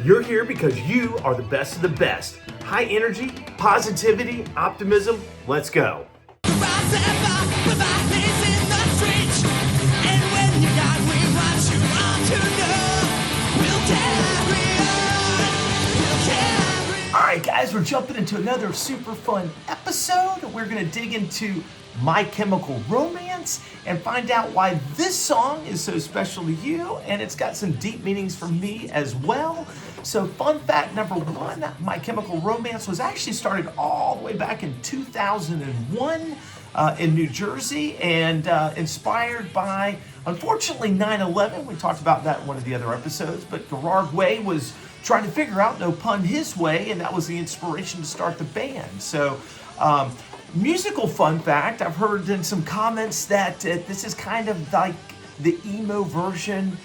You're here because you are the best of the best. High energy, positivity, optimism. Let's go. All right, guys, we're jumping into another super fun episode. We're going to dig into My Chemical Romance and find out why this song is so special to you, and it's got some deep meanings for me as well. So fun fact number one, My Chemical Romance was actually started all the way back in 2001 in New Jersey, and inspired by, unfortunately, 9/11. We talked about that in one of the other episodes, but Gerard Way was trying to figure out, no pun, his way, and that was the inspiration to start the band. So musical fun fact, I've heard in some comments that this is kind of like the emo version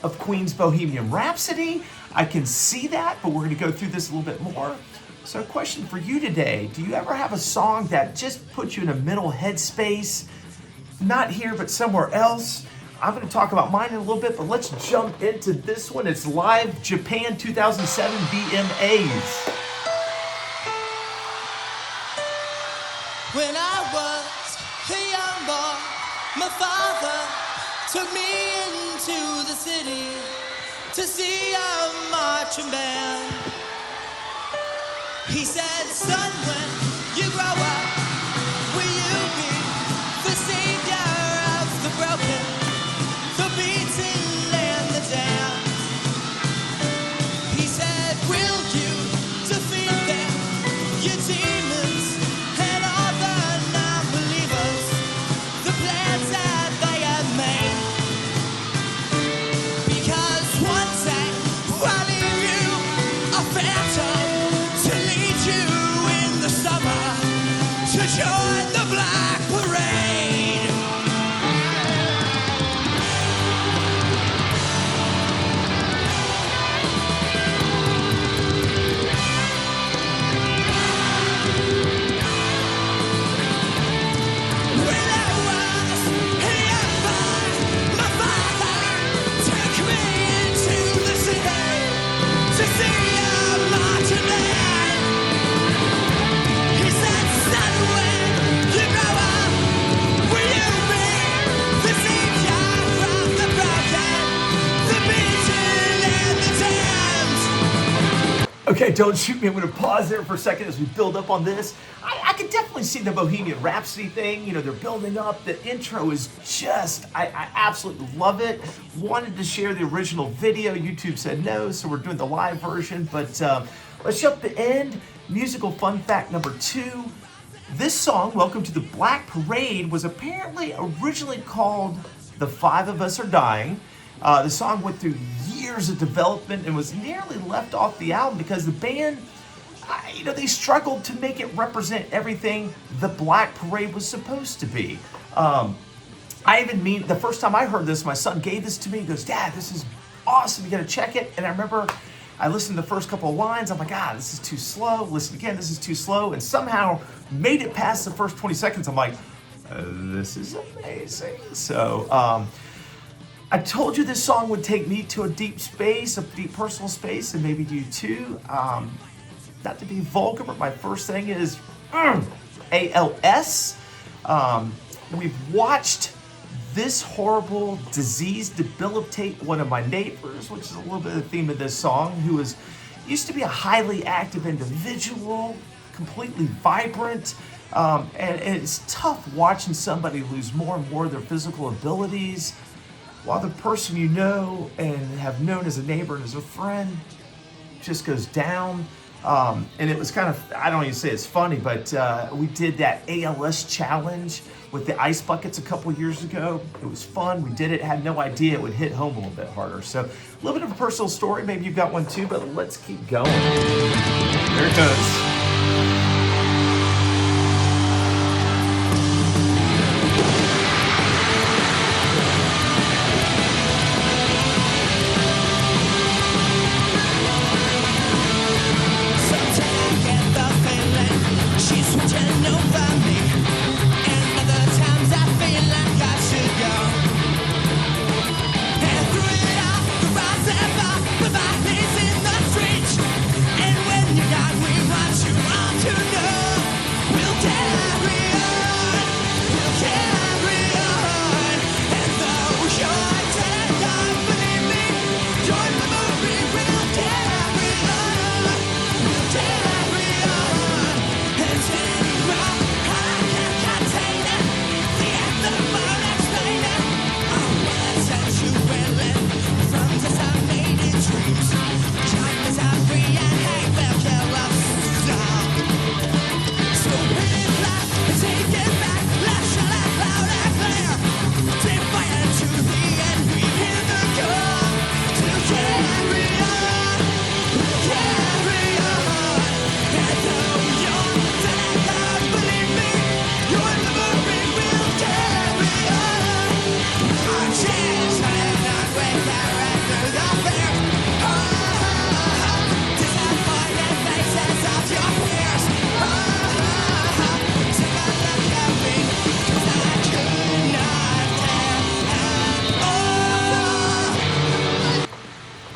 of Queen's Bohemian Rhapsody. I can see that, but we're going to go through this a little bit more. So a question for you today, do you ever have a song that just puts you in a mental headspace, not here but somewhere else? I'm going to talk about mine in a little bit, but let's jump into this one. It's Live Japan 2007 VMAs. When I was a young boy, my father took me into the city to see a marching band. He said, son, when you grow up, will you be the savior of the broken, the beaten and the damned? He said, will you defeat them, your demons and all the non-believers, the plans that they have made? Because one day I'll leave you a phantom to lead you in the summer to join the Black Parade. When I was a young boy, my father took me into the city to see a marching band. He said, son, when you grow up, will you be the savior from the broken, the beaten and the damned? Okay, don't shoot me. I'm going to pause there for a second as we build up on this. I could definitely see the Bohemian Rhapsody thing. You know, they're building up. The intro is just, I absolutely love it. Wanted to share the original video. YouTube said no, so we're doing the live version. But let's jump to end. Musical fun fact number two. This song, Welcome to the Black Parade, was apparently originally called The Five of Us Are Dying. The song went through years of development and was nearly left off the album because the band, they struggled to make it represent everything the Black Parade was supposed to be. The first time I heard this, my son gave this to me. He goes, Dad, this is awesome. You got to check it. And I remember I listened to the first couple of lines. I'm like, this is too slow. Listen again, this is too slow. And somehow made it past the first 20 seconds. I'm like, this is amazing. So I told you this song would take me to a deep space, a deep personal space, and maybe you too. Not to be vulgar, but my first thing is ALS. We've watched this horrible disease debilitate one of my neighbors, which is a little bit of the theme of this song, who used to be a highly active individual, completely vibrant, and it's tough watching somebody lose more and more of their physical abilities while the person you know and have known as a neighbor and as a friend just goes down. And it was kind of, I don't even say it's funny, but we did that ALS challenge with the ice buckets a couple years ago. It was fun. We did it. Had no idea it would hit home a little bit harder. So a little bit of a personal story. Maybe you've got one too, but let's keep going. There it goes. And through it all, the rise and fall, the violence in the street.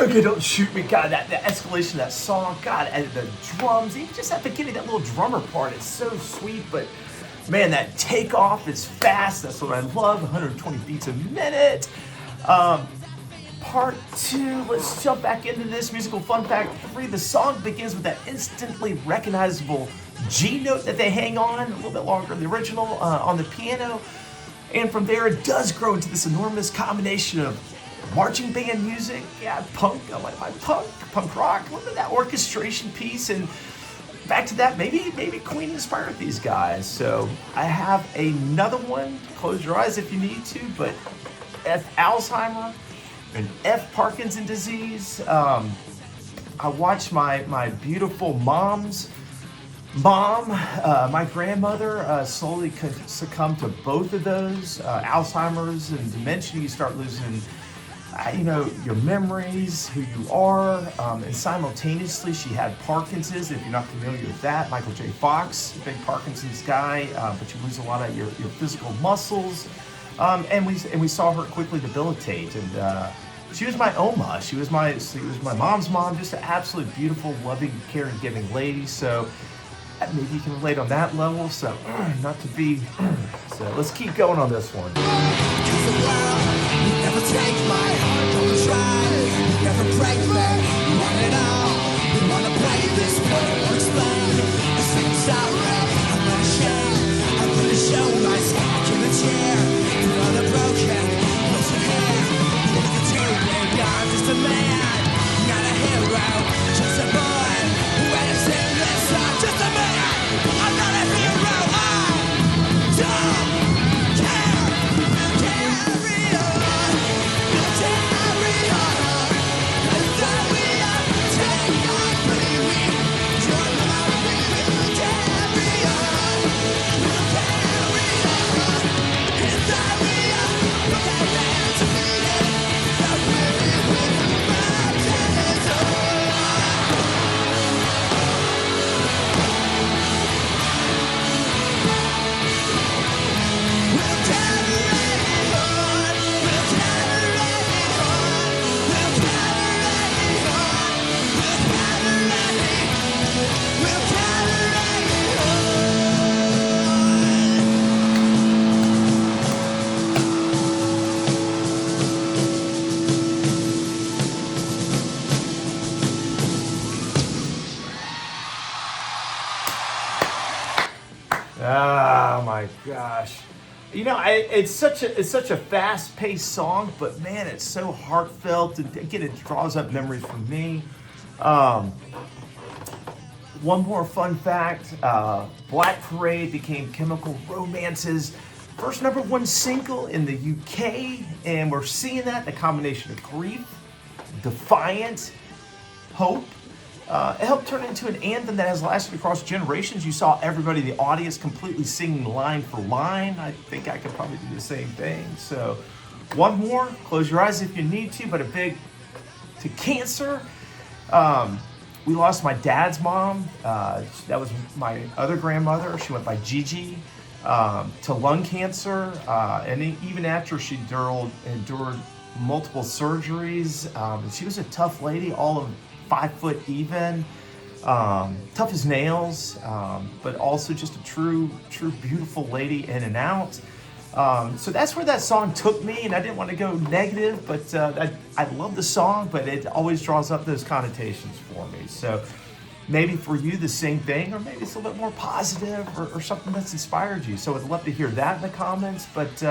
Okay, don't shoot me, God. That escalation of that song, God, and the drums, even just at the beginning, that little drummer part is so sweet. But man, that takeoff is fast. That's what I love. 120 beats a minute. Part two. Let's jump back into this musical fun fact 3. The song begins with that instantly recognizable G note that they hang on a little bit longer than the original on the piano, and from there it does grow into this enormous combination of marching band music, yeah, punk, I like my punk rock, look at that orchestration piece, and back to that, maybe Queen inspired these guys. So I have another one, close your eyes if you need to, but F Alzheimer and F Parkinson disease. I watched my beautiful mom's mom, my grandmother, slowly succumb to both of those, Alzheimer's and dementia. You start losing your memories, who you are, and simultaneously she had Parkinson's. If you're not familiar with that, Michael J. Fox, big Parkinson's guy, but you lose a lot of your physical muscles, and we saw her quickly debilitate. And she was my Oma. She was my mom's mom, just an absolutely beautiful, loving, caring, giving lady. So maybe you can relate on that level. So not to be. So let's keep going on this one. Never take my heart, don't try. Never break me, you want it all. You wanna play this part, or explain. The same sorrow, I'm not ashamed. I'm gonna show my stack in the chair. Through all the broken, what's your hair? Look at the two, baby, I'm just a man. Not a hero, just a boy. When I sing this song, just a man. I'm not a hero, I don't. Oh my gosh. It's such a fast-paced song, but man, it's so heartfelt, and again, it draws up memories for me. One more fun fact, Black Parade became Chemical Romance's first #1 single in the UK, and we're seeing that, the combination of grief, defiance, hope. It helped turn into an anthem that has lasted across generations. You saw everybody in the audience completely singing line for line. I think I could probably do the same thing. So one more, close your eyes if you need to, but a big to cancer. We lost my dad's mom. That was my other grandmother. She went by Gigi. To lung cancer. And even after she endured multiple surgeries, she was a tough lady, all of 5 foot even, tough as nails, but also just a true beautiful lady in and out. So that's where that song took me, and I didn't want to go negative, but I love the song, but it always draws up those connotations for me. So maybe for you the same thing, or maybe it's a little bit more positive, or something that's inspired you. So I'd love to hear that in the comments, but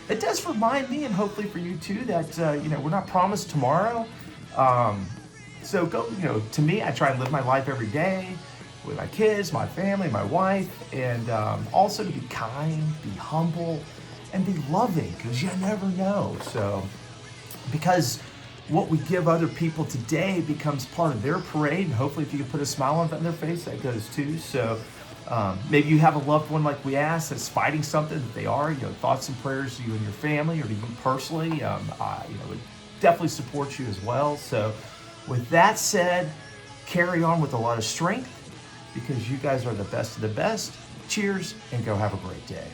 it does remind me, and hopefully for you too, that we're not promised tomorrow. So go, to me, I try and live my life every day with my kids, my family, my wife, and also to be kind, be humble, and be loving, because you never know. So, because what we give other people today becomes part of their parade, and hopefully if you can put a smile on their face, that goes too. So maybe you have a loved one like we asked that's fighting something that they are, thoughts and prayers to you and your family, or to you personally. Would definitely support you as well. So with that said, carry on with a lot of strength, because you guys are the best of the best. Cheers, and go have a great day.